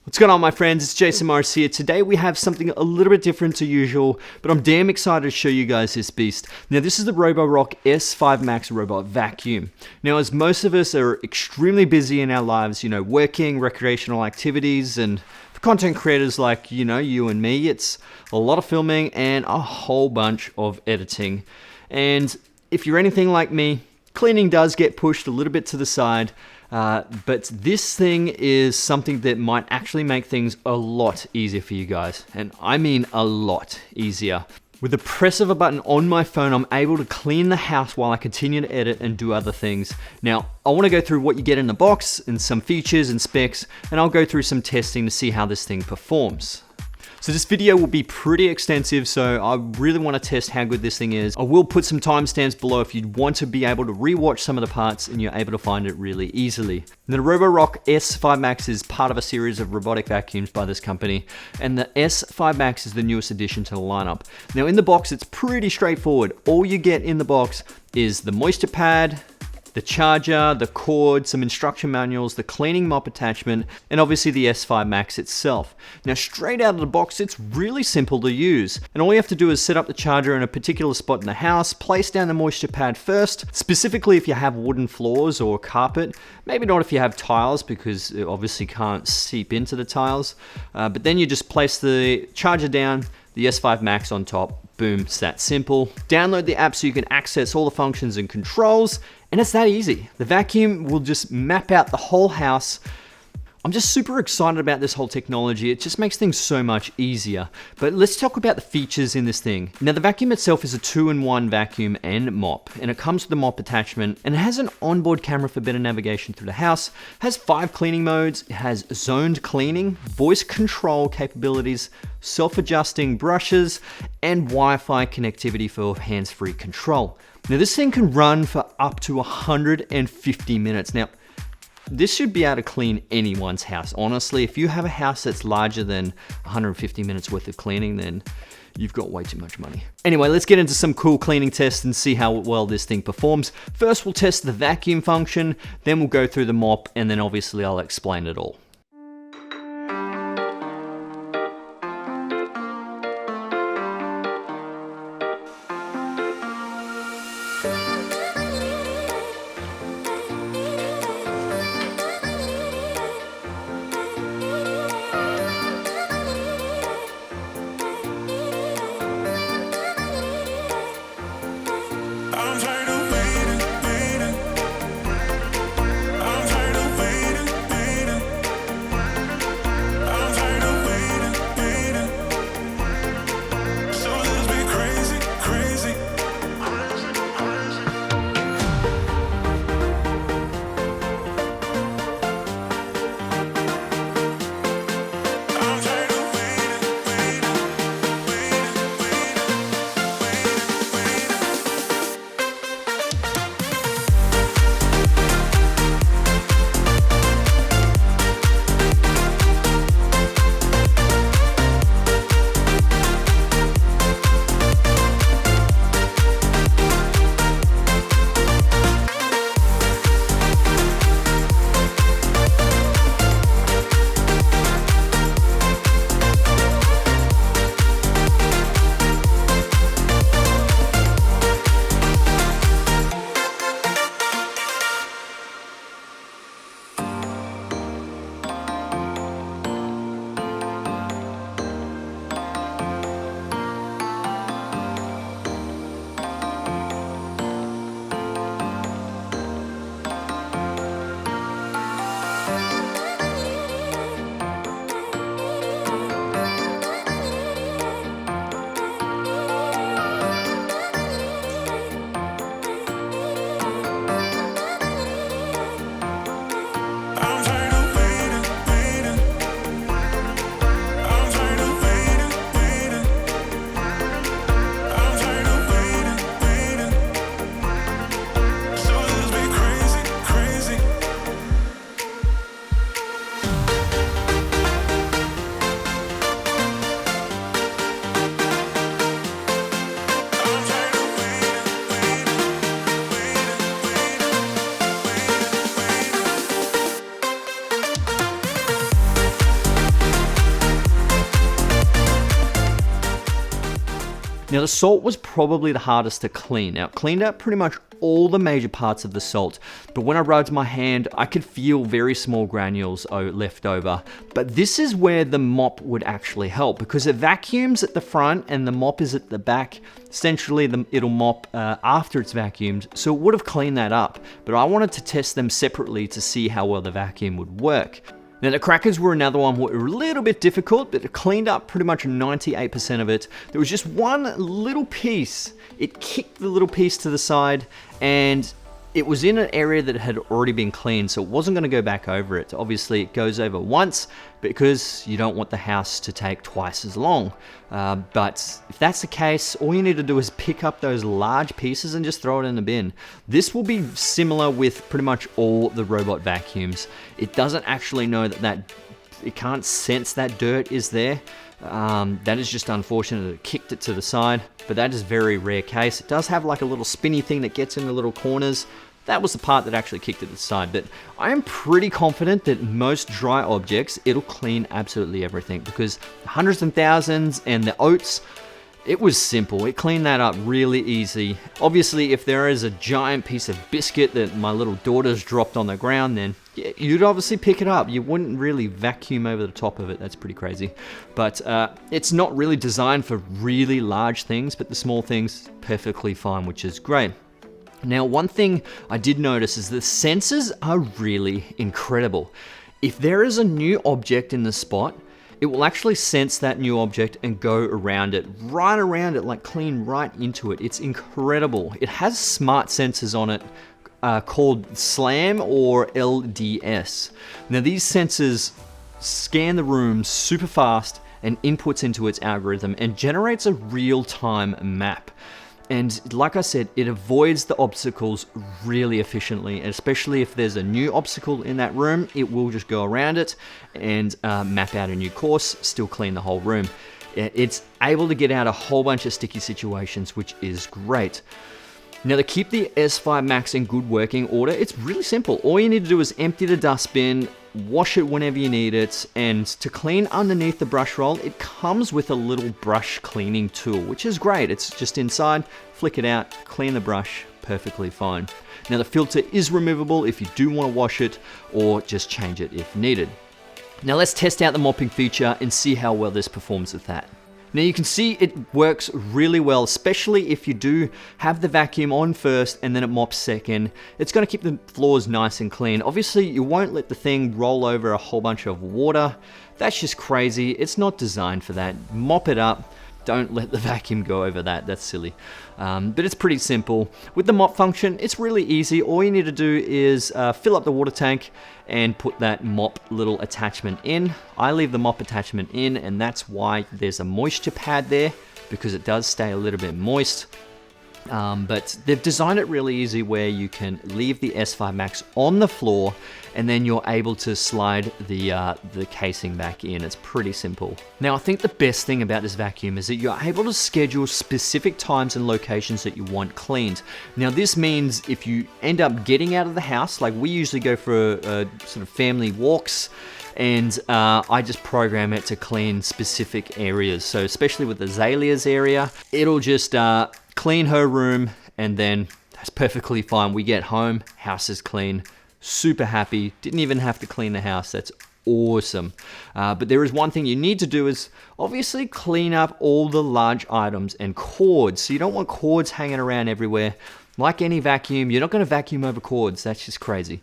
What's going on, my friends? It's Jason Morris here. Today we have something a little bit different to usual, but I'm damn excited to show you guys this beast. Now, this is the Roborock S5 Max robot vacuum. Now, as most of us are extremely busy in our lives, working, recreational activities, and for content creators like, you and me, it's a lot of filming and a whole bunch of editing. And if you're anything like me, cleaning does get pushed a little bit to the side. But this thing is something that might actually make things a lot easier for you guys. And I mean a lot easier. With the press of a button on my phone, I'm able to clean the house while I continue to edit and do other things. Now, I want to go through what you get in the box and some features and specs, and I'll go through some testing to see how this thing performs. So this video will be pretty extensive, so I really want to test how good this thing is. I will put some timestamps below if you want to be able to rewatch some of the parts and you're able to find it really easily. The Roborock S5 Max is part of a series of robotic vacuums by this company, and the S5 Max is the newest addition to the lineup. Now in the box, it's pretty straightforward. All you get in the box is the moisture pad, the charger, the cord, some instruction manuals, the cleaning mop attachment, and obviously the S5 Max itself. Now, straight out of the box, it's really simple to use. And all you have to do is set up the charger in a particular spot in the house, place down the moisture pad first, specifically if you have wooden floors or carpet. Maybe not if you have tiles, because it obviously can't seep into the tiles. But then you just place the charger down, the S5 Max on top. Boom, it's that simple. Download the app so you can access all the functions and controls, and it's that easy. The vacuum will just map out the whole house. I'm just super excited about this whole technology. It just makes things so much easier. But let's talk about the features in this thing. Now, the vacuum itself is a 2-in-1 vacuum and mop, and it comes with a mop attachment, and it has an onboard camera for better navigation through the house, has 5 cleaning modes, it has zoned cleaning, voice control capabilities, self-adjusting brushes, and Wi-Fi connectivity for hands-free control. Now, this thing can run for up to 150 minutes. Now, this should be able to clean anyone's house. Honestly, if you have a house that's larger than 150 minutes worth of cleaning, then you've got way too much money. Anyway, let's get into some cool cleaning tests and see how well this thing performs. First, we'll test the vacuum function, then we'll go through the mop, and then obviously I'll explain it all. Now the salt was probably the hardest to clean. Now it cleaned out pretty much all the major parts of the salt, but when I rubbed my hand, I could feel very small granules left over. But this is where the mop would actually help, because it vacuums at the front and the mop is at the back. Essentially, it'll mop after it's vacuumed, so it would have cleaned that up. But I wanted to test them separately to see how well the vacuum would work. Now the crackers were another one that were a little bit difficult, but it cleaned up pretty much 98% of it. There was just one little piece. It kicked the little piece to the side, and it was in an area that had already been cleaned, so it wasn't going to go back over it. Obviously it goes over once because you don't want the house to take twice as long. But if that's the case, all you need to do is pick up those large pieces and just throw it in the bin. This will be similar with pretty much all the robot vacuums. It doesn't actually know that it can't sense that dirt is there. That is just unfortunate that it kicked it to the side, but that is a very rare case. It does have like a little spinny thing that gets in the little corners. That was the part that actually kicked it to the side, but I am pretty confident that most dry objects, it'll clean absolutely everything, because the hundreds and thousands and the oats, it was simple. It cleaned that up really easy. Obviously, if there is a giant piece of biscuit that my little daughter's dropped on the ground, then yeah, you'd obviously pick it up. You wouldn't really vacuum over the top of it. That's pretty crazy. But it's not really designed for really large things, but the small things, perfectly fine, which is great. Now, one thing I did notice is the sensors are really incredible. If there is a new object in the spot, it will actually sense that new object and go around it, right around it, like clean right into it. It's incredible. It has smart sensors on it called SLAM or LDS. Now these sensors scan the room super fast and inputs into its algorithm and generates a real-time map. And like I said, it avoids the obstacles really efficiently, and especially if there's a new obstacle in that room, it will just go around it and map out a new course, still clean the whole room. It's able to get out a whole bunch of sticky situations, which is great. Now, to keep the S5 Max in good working order, it's really simple. All you need to do is empty the dustbin, wash it whenever you need it, and to clean underneath the brush roll, it comes with a little brush cleaning tool, which is great. It's just inside, flick it out, clean the brush, perfectly fine. Now, the filter is removable if you do want to wash it or just change it if needed. Now, let's test out the mopping feature and see how well this performs with that. Now you can see it works really well, especially if you do have the vacuum on first and then it mops second. It's going to keep the floors nice and clean. Obviously, you won't let the thing roll over a whole bunch of water. That's just crazy. It's not designed for that. Mop it up. Don't let the vacuum go over that. That's silly. But it's pretty simple. With the mop function, it's really easy. All you need to do is fill up the water tank and put that mop little attachment in. I leave the mop attachment in, and that's why there's a moisture pad there, because it does stay a little bit moist. But they've designed it really easy where you can leave the S5 Max on the floor and then you're able to slide the casing back in. It's pretty simple. Now, I think the best thing about this vacuum is that you're able to schedule specific times and locations that you want cleaned. Now, this means if you end up getting out of the house, like we usually go for sort of family walks, and I just program it to clean specific areas. So especially with the Azalea's area, it'll just clean her room, and then that's perfectly fine. We get home, house is clean, super happy, didn't even have to clean the house. That's awesome. But there is one thing you need to do is obviously clean up all the large items and cords. So you don't want cords hanging around everywhere. Like any vacuum, you're not going to vacuum over cords. That's just crazy.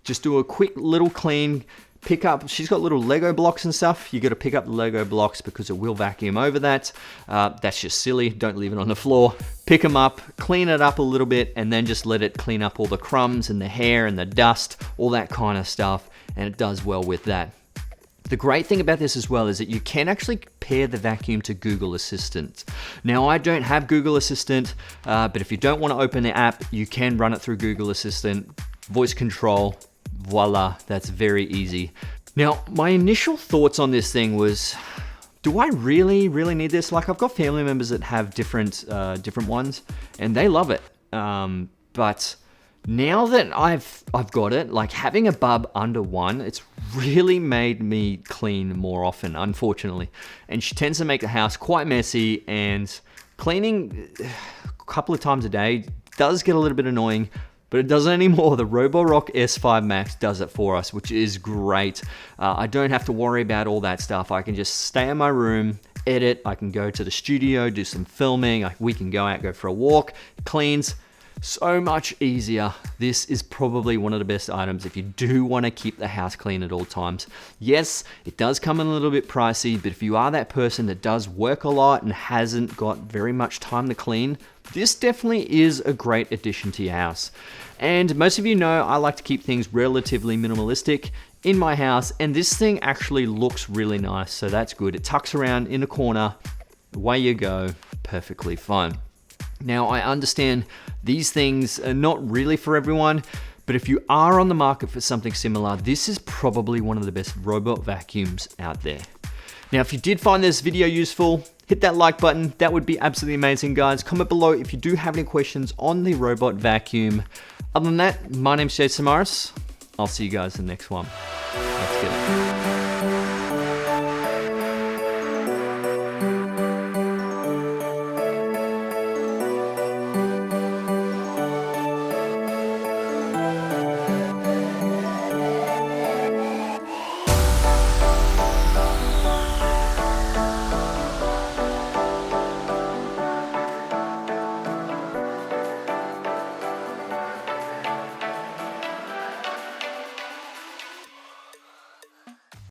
Just do a quick little clean. Pick up, she's got little Lego blocks and stuff. You got to pick up the Lego blocks because it will vacuum over that. That's just silly. Don't leave it on the floor. Pick them up, clean it up a little bit, and then just let it clean up all the crumbs and the hair and the dust, all that kind of stuff. And it does well with that. The great thing about this as well is that you can actually pair the vacuum to Google Assistant. Now, I don't have Google Assistant, but if you don't want to open the app, you can run it through Google Assistant, voice control. Voila, that's very easy. Now, my initial thoughts on this thing was, do I really need this? Like, I've got family members that have different ones, and they love it. But now that I've got it, like having a bub under one, it's really made me clean more often, unfortunately. And she tends to make the house quite messy, and Cleaning a couple of times a day does get a little bit annoying, but it doesn't anymore. The Roborock S5 Max does it for us, which is great. I don't have to worry about all that stuff. I can just stay in my room, edit. I can go to the studio, do some filming. We can go out, go for a walk. It cleans. So much easier. This is probably one of the best items if you do want to keep the house clean at all times. Yes, it does come in a little bit pricey, but if you are that person that does work a lot and hasn't got very much time to clean, this definitely is a great addition to your house. And most of you know I like to keep things relatively minimalistic in my house, and this thing actually looks really nice, so that's good. It tucks around in a corner, away you go, perfectly fine. Now, I understand these things are not really for everyone, but if you are on the market for something similar, this is probably one of the best robot vacuums out there. Now, if you did find this video useful, hit that like button. That would be absolutely amazing, guys. Comment below if you do have any questions on the robot vacuum. Other than that, my name's Jason Morris. I'll see you guys in the next one. Let's get it.